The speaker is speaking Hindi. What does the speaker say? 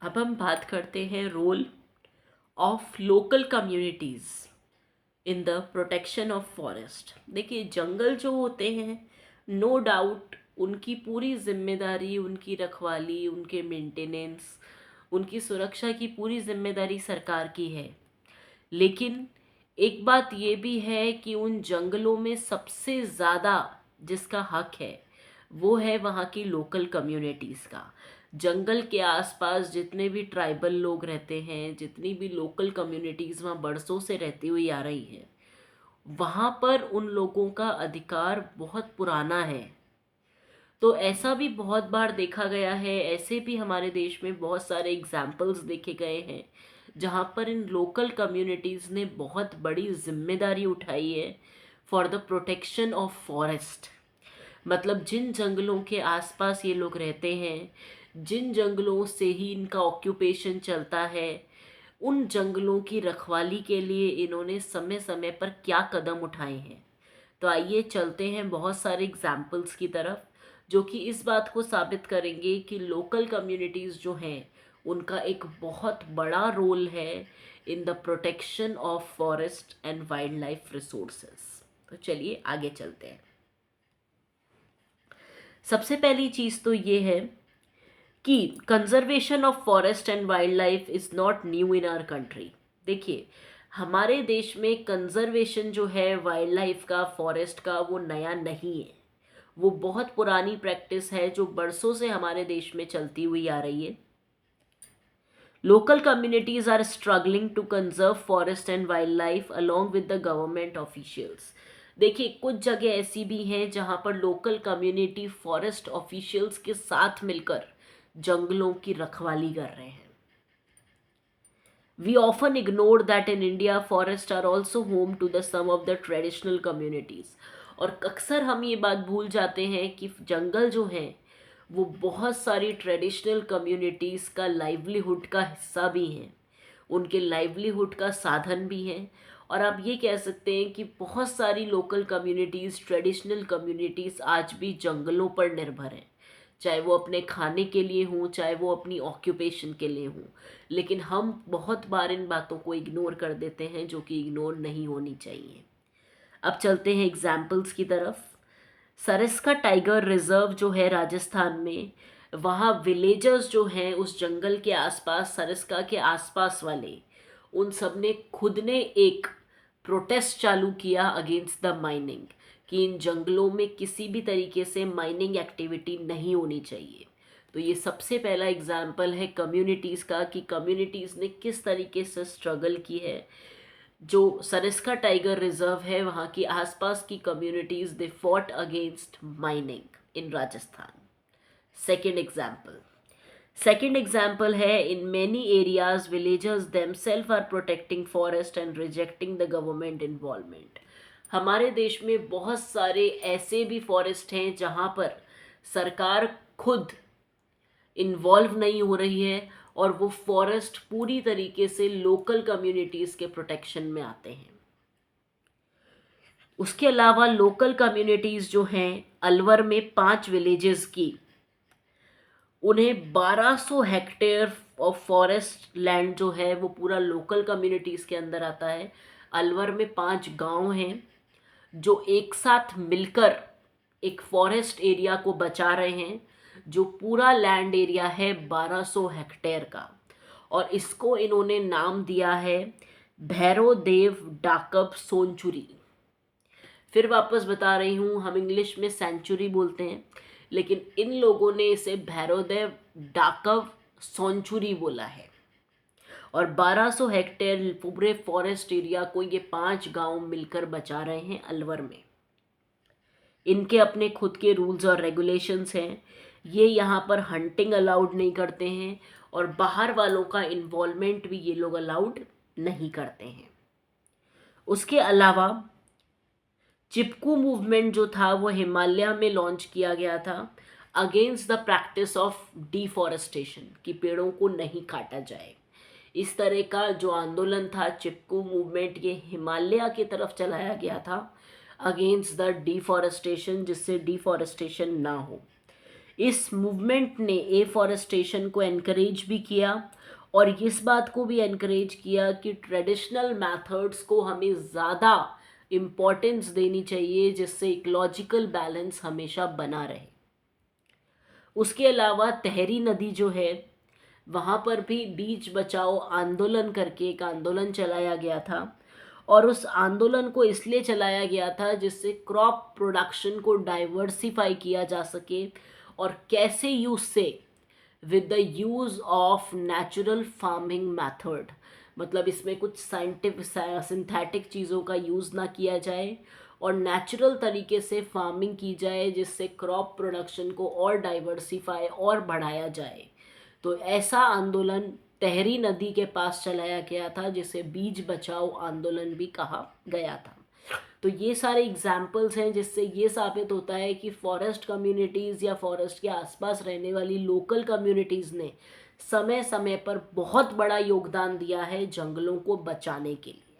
अब हम बात करते हैं role of local communities in the protection of forest. देखिए, जंगल जो होते हैं, नो डाउट उनकी पूरी जिम्मेदारी, उनकी रखवाली, उनके मेंटेनेंस, उनकी सुरक्षा की पूरी जिम्मेदारी सरकार की है। लेकिन एक बात ये भी है कि उन जंगलों में सबसे ज़्यादा जिसका हक है वो है वहाँ की लोकल कम्युनिटीज़ का। जंगल के आसपास जितने भी ट्राइबल लोग रहते हैं, जितनी भी लोकल कम्युनिटीज़ वहाँ बरसों से रहती हुई आ रही हैं, वहाँ पर उन लोगों का अधिकार बहुत पुराना है। तो ऐसा भी बहुत बार देखा गया है, ऐसे भी हमारे देश में बहुत सारे एग्जाम्पल्स देखे गए हैं जहाँ पर इन लोकल कम्युनिटीज़ ने बहुत बड़ी जिम्मेदारी उठाई है for the protection of forest. मतलब जिन जंगलों के आसपास ये लोग रहते हैं, जिन जंगलों से ही इनका ऑक्यूपेशन चलता है, उन जंगलों की रखवाली के लिए इन्होंने समय समय पर क्या कदम उठाए हैं। तो आइए चलते हैं बहुत सारे एग्जाम्पल्स की तरफ जो कि इस बात को साबित करेंगे कि लोकल कम्युनिटीज़ जो हैं उनका एक बहुत बड़ा रोल है इन the protection of forest and wild life resources. तो चलिए आगे चलते हैं। सबसे पहली चीज़ तो ये है कि conservation of forest and wildlife is not new in our country. देखिए, हमारे देश में कंजर्वेशन जो है वाइल्ड लाइफ का, फॉरेस्ट का, वो नया नहीं है। वो बहुत पुरानी प्रैक्टिस है जो बरसों से हमारे देश में चलती हुई आ रही है। Local communities are struggling to conserve forest and wildlife along with the government officials. देखिए, कुछ जगह ऐसी भी हैं जहाँ पर लोकल कम्युनिटी फॉरेस्ट ऑफिशियल्स के साथ मिलकर जंगलों की रखवाली कर रहे हैं। We often ignore that in India forests are also home to the some of the traditional communities। और अक्सर हम ये बात भूल जाते हैं कि जंगल जो हैं वो बहुत सारी ट्रेडिशनल कम्युनिटीज़ का लाइवलीहुड का हिस्सा भी हैं, उनके लाइवलीहुड का साधन भी हैं। और आप ये कह सकते हैं कि बहुत सारी लोकल कम्युनिटीज़, ट्रेडिशनल कम्युनिटीज़ आज भी जंगलों पर निर्भर हैं, चाहे वो अपने खाने के लिए हों, चाहे वो अपनी ऑक्यूपेशन के लिए हों। लेकिन हम बहुत बार इन बातों को इग्नोर कर देते हैं जो कि इग्नोर नहीं होनी चाहिए। अब चलते हैं एग्जाम्पल्स की तरफ। सरिस्का टाइगर रिजर्व जो है राजस्थान में, वहाँ विलेजर्स जो हैं उस जंगल के आसपास, सरिस्का के आसपास वाले, उन सब ने खुद ने एक प्रोटेस्ट चालू किया अगेंस्ट द माइनिंग कि इन जंगलों में किसी भी तरीके से माइनिंग एक्टिविटी नहीं होनी चाहिए। तो ये सबसे पहला एग्जाम्पल है कम्युनिटीज़ का कि कम्युनिटीज़ ने किस तरीके से स्ट्रगल की है। जो सरिस्का टाइगर रिजर्व है, वहाँ की आसपास की communities they fought against mining in Rajasthan. Second example है in many areas villagers themself are protecting forest and rejecting the government involvement. हमारे देश में बहुत सारे ऐसे भी फॉरेस्ट हैं जहाँ पर सरकार खुद इन्वॉल्व नहीं हो रही है और वो फॉरेस्ट पूरी तरीके से लोकल कम्युनिटीज़ के प्रोटेक्शन में आते हैं। उसके अलावा लोकल कम्युनिटीज़ जो हैं, अलवर में 5 विलेजेस की, उन्हें 1200 हेक्टेयर ऑफ फॉरेस्ट लैंड जो है वो पूरा लोकल कम्युनिटीज़ के अंदर आता है। अलवर में 5 गांव हैं जो एक साथ मिलकर एक फॉरेस्ट एरिया को बचा रहे हैं, जो पूरा लैंड एरिया है 1200 हेक्टेयर का। और इसको इन्होंने नाम दिया है भैरव देव डाकब सोनचुरी। फिर वापस बता रही हूँ, हम इंग्लिश में सेंचुरी बोलते हैं, लेकिन इन लोगों ने इसे भैरवदेव डाकब सोनचुरी बोला है। और 1200 हेक्टेयर पूरे फॉरेस्ट एरिया को ये 5 गांव मिलकर बचा रहे हैं अलवर में। इनके अपने खुद के रूल्स और रेगुलेशंस हैं। ये यहाँ पर हंटिंग अलाउड नहीं करते हैं और बाहर वालों का इन्वॉल्वमेंट भी ये लोग अलाउड नहीं करते हैं। उसके अलावा चिपकू मूवमेंट जो था वो हिमालय में लॉन्च किया गया था against the practice of deforestation, कि पेड़ों को नहीं काटा जाए। इस तरह का जो आंदोलन था, चिपकू मूवमेंट, ये हिमालय की तरफ चलाया गया था अगेंस्ट द डिफॉरेस्टेशन, जिससे डिफॉरेस्टेशन ना हो। इस मूवमेंट ने एफॉरेस्टेशन को एनकरेज भी किया और इस बात को भी एनकरेज किया कि ट्रेडिशनल मेथड्स को हमें ज़्यादा इम्पोर्टेंस देनी चाहिए, जिससे इकोलॉजिकल बैलेंस हमेशा बना रहे। उसके अलावा तहरी नदी जो है वहाँ पर भी बीच बचाओ आंदोलन करके एक आंदोलन चलाया गया था, और उस आंदोलन को इसलिए चलाया गया था जिससे क्रॉप प्रोडक्शन को डाइवर्सिफाई किया जा सके, और कैसे यूज से with the use of natural farming method, मतलब इसमें कुछ साइंटिफिक सिंथेटिक चीज़ों का यूज़ ना किया जाए और नेचुरल तरीके से फार्मिंग की जाए, जिससे क्रॉप प्रोडक्शन को और डाइवर्सिफाई और बढ़ाया जाए। तो ऐसा आंदोलन तहरी नदी के पास चलाया गया था, जिसे बीज बचाओ आंदोलन भी कहा गया था। तो ये सारे एग्जाम्पल्स हैं जिससे ये साबित होता है कि फॉरेस्ट कम्युनिटीज़ या फॉरेस्ट के आसपास रहने वाली लोकल कम्युनिटीज़ ने समय समय पर बहुत बड़ा योगदान दिया है जंगलों को बचाने के लिए।